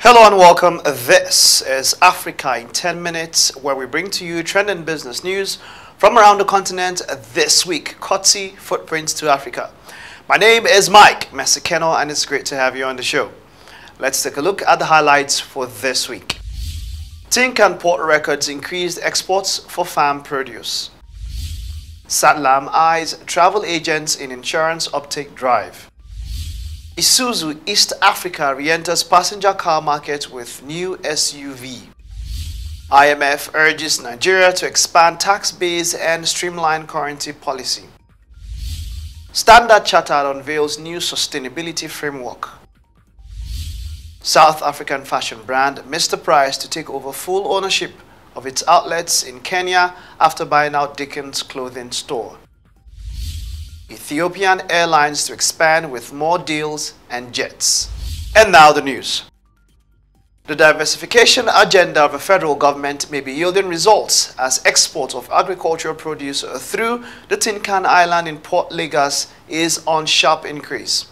Hello and welcome. This is Africa in 10 minutes, where we bring to you trending business news from around the continent this week, courtesy Footprints to Africa. My name is Mike Mesikeno, and it's great to have you on the show. Let's take a look at the highlights for this week. Tinkan Port Records increased exports for farm produce. Sanlam eyes travel agents in insurance uptake drive. Isuzu East Africa re-enters passenger car market with new SUV. IMF urges Nigeria to expand tax base and streamline currency policy. Standard Chartered unveils new sustainability framework. South African fashion brand Mr. Price to take over full ownership of its outlets in Kenya after buying out Dickens clothing store. Ethiopian Airlines to expand with more deals and jets. And now the news. The diversification agenda of the federal government may be yielding results as export of agricultural produce through the Tinkan Island in Port Lagos is on sharp increase.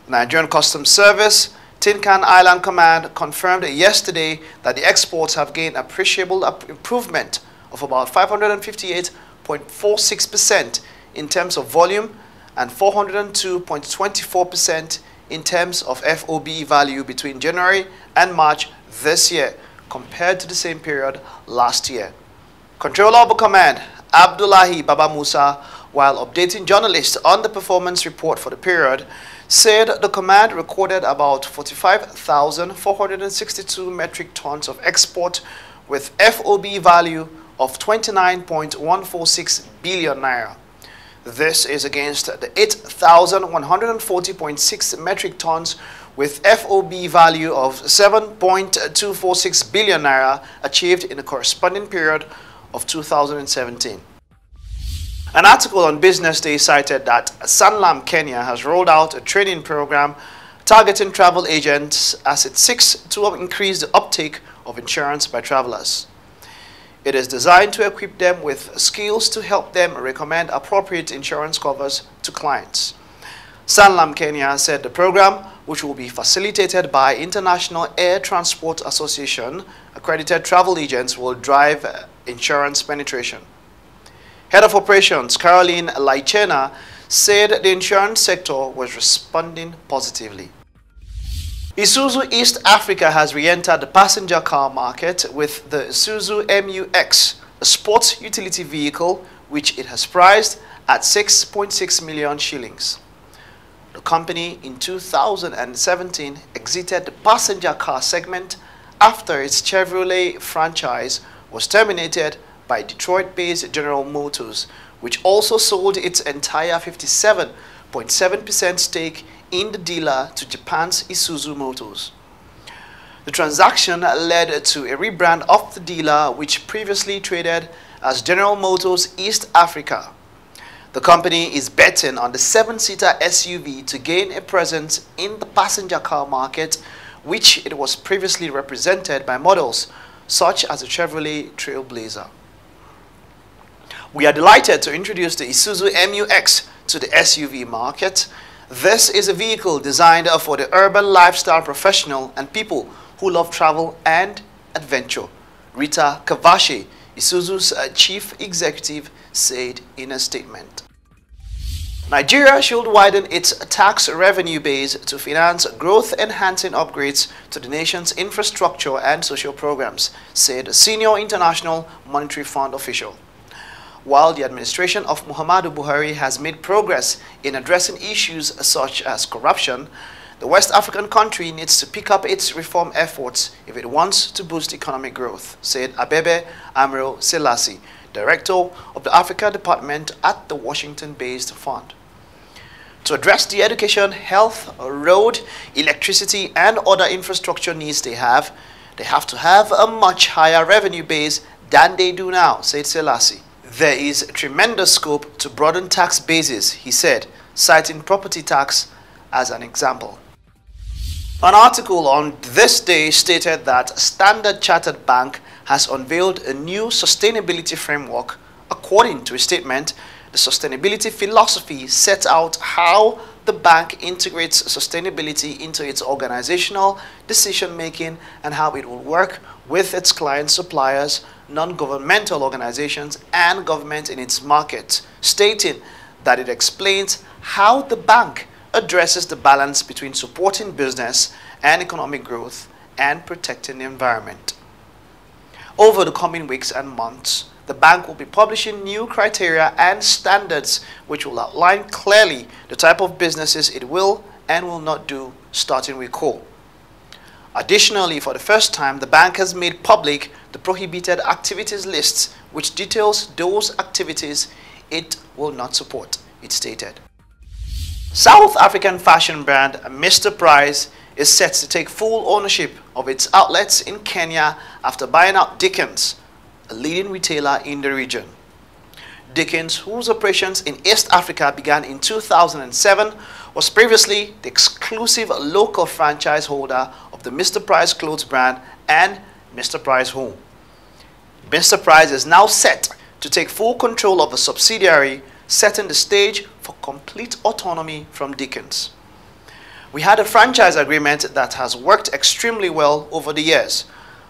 The Nigerian Customs Service Tinkan Island Command confirmed yesterday that the exports have gained appreciable improvement of about 558.46% in terms of volume and 402.24% in terms of FOB value between January and March this year compared to the same period last year. Controller of the Command, Abdullahi Baba Musa, while updating journalists on the performance report for the period, said the command recorded about 45,462 metric tons of export with FOB value of 29.146 billion naira. This is against the 8,140.6 metric tons with FOB value of 7.246 billion naira achieved in the corresponding period of 2017. An article on Business Day cited that Sanlam Kenya has rolled out a training program targeting travel agents as it seeks to increase the uptake of insurance by travelers. It is designed to equip them with skills to help them recommend appropriate insurance covers to clients. Sanlam Kenya said the program, which will be facilitated by International Air Transport Association, accredited travel agents will drive insurance penetration. Head of Operations Caroline Laichena said the insurance sector was responding positively. Isuzu East Africa has re-entered the passenger car market with the Isuzu MU-X, a sports utility vehicle which it has priced at 6.6 million shillings. The company in 2017 exited the passenger car segment after its Chevrolet franchise was terminated by Detroit-based General Motors, which also sold its entire 57.7% stake in the dealer to Japan's Isuzu Motors. The transaction led to a rebrand of the dealer, which previously traded as General Motors East Africa. The company is betting on the 7-seater SUV to gain a presence in the passenger car market, which it was previously represented by models such as the Chevrolet Trailblazer. We are delighted to introduce the Isuzu MU-X to the SUV market. This is a vehicle designed for the urban lifestyle professional and people who love travel and adventure. Rita Kavashi, Isuzu's chief executive, said in a statement. Nigeria should widen its tax revenue base to finance growth-enhancing upgrades to the nation's infrastructure and social programs, said a senior International Monetary Fund official. While the administration of Muhammadu Buhari has made progress in addressing issues such as corruption, the West African country needs to pick up its reform efforts if it wants to boost economic growth, said Abebe Amro Selassie, director of the Africa Department at the Washington-based fund. To address the education, health, road, electricity, and other infrastructure needs they have to have a much higher revenue base than they do now, said Selassie. There is tremendous scope to broaden tax bases, he said, citing property tax as an example. An article on this day stated that Standard Chartered Bank has unveiled a new sustainability framework. According to a statement, the sustainability philosophy sets out how the bank integrates sustainability into its organizational decision-making and how it will work with its client suppliers, non-governmental organizations, and government in its market, stating that it explains how the bank addresses the balance between supporting business and economic growth and protecting the environment. Over the coming weeks and months, the bank will be publishing new criteria and standards which will outline clearly the type of businesses it will and will not do, starting with coal. Additionally, for the first time, the bank has made public the prohibited activities list, which details those activities it will not support, it stated. South African fashion brand Mr Price is set to take full ownership of its outlets in Kenya after buying out Dickens, a leading retailer in the region. Dickens, whose operations in East Africa began in 2007, was previously the exclusive local franchise holder of the Mr Price clothes brand and Mr Price Home. Mr Price is now set to take full control of a subsidiary, setting the stage for complete autonomy from Dickens. We had a franchise agreement that has worked extremely well over the years.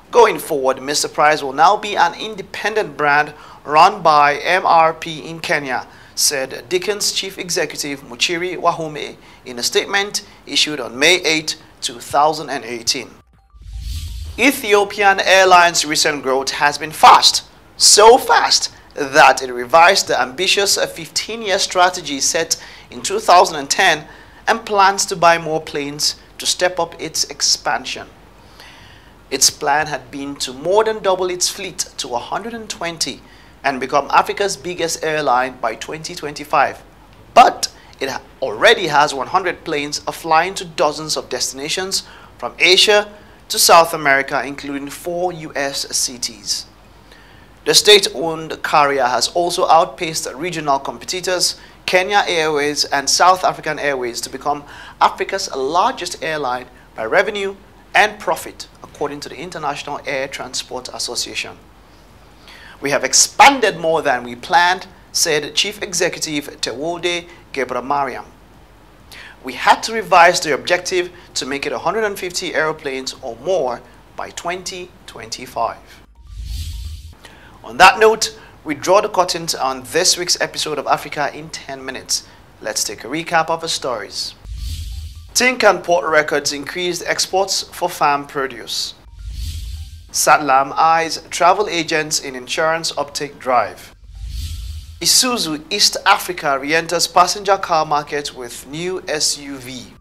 Going forward, Mr Price will now be an independent brand run by MRP in Kenya, said Dickens Chief Executive Muchiri Wahome in a statement issued on May 8, 2018. Ethiopian Airlines' recent growth has been fast, so fast that it revised the ambitious 15-year strategy set in 2010 and plans to buy more planes to step up its expansion. Its plan had been to more than double its fleet to 120 and become Africa's biggest airline by 2025. But it already has 100 planes flying to dozens of destinations from Asia to South America, including 4 US cities. The state-owned carrier has also outpaced regional competitors Kenya Airways and South African Airways to become Africa's largest airline by revenue and profit, according to the International Air Transport Association. We have expanded more than we planned, said Chief Executive Tewolde Gebramariam. We had to revise the objective to make it 150 aeroplanes or more by 2025. On that note, we draw the curtains on this week's episode of Africa in 10 minutes. Let's take a recap of the stories. Tinkan Port Records increased exports for farm produce. Satlam eyes travel agents in insurance uptake drive. Isuzu East Africa re-enters passenger car market with new SUV.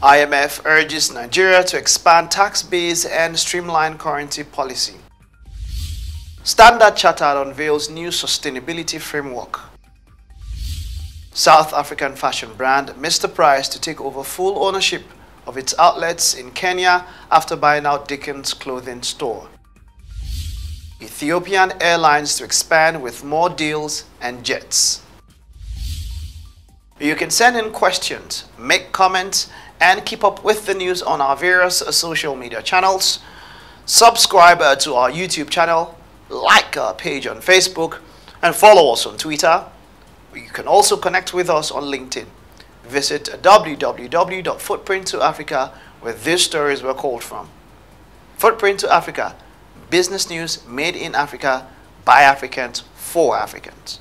IMF urges Nigeria to expand tax base and streamline currency policy. Standard Chartered unveils new sustainability framework. South African fashion brand Mr Price to take over full ownership of its outlets in Kenya after buying out Dickens clothing store. Ethiopian Airlines to expand with more deals and jets. You can send in questions, make comments, and keep up with the news on our various social media channels. Subscribe to our YouTube channel, like our page on Facebook, and follow us on Twitter. You can also connect with us on LinkedIn. Visit www.footprint2Africa, where these stories were called from. Footprint to Africa, business news made in Africa by Africans for Africans.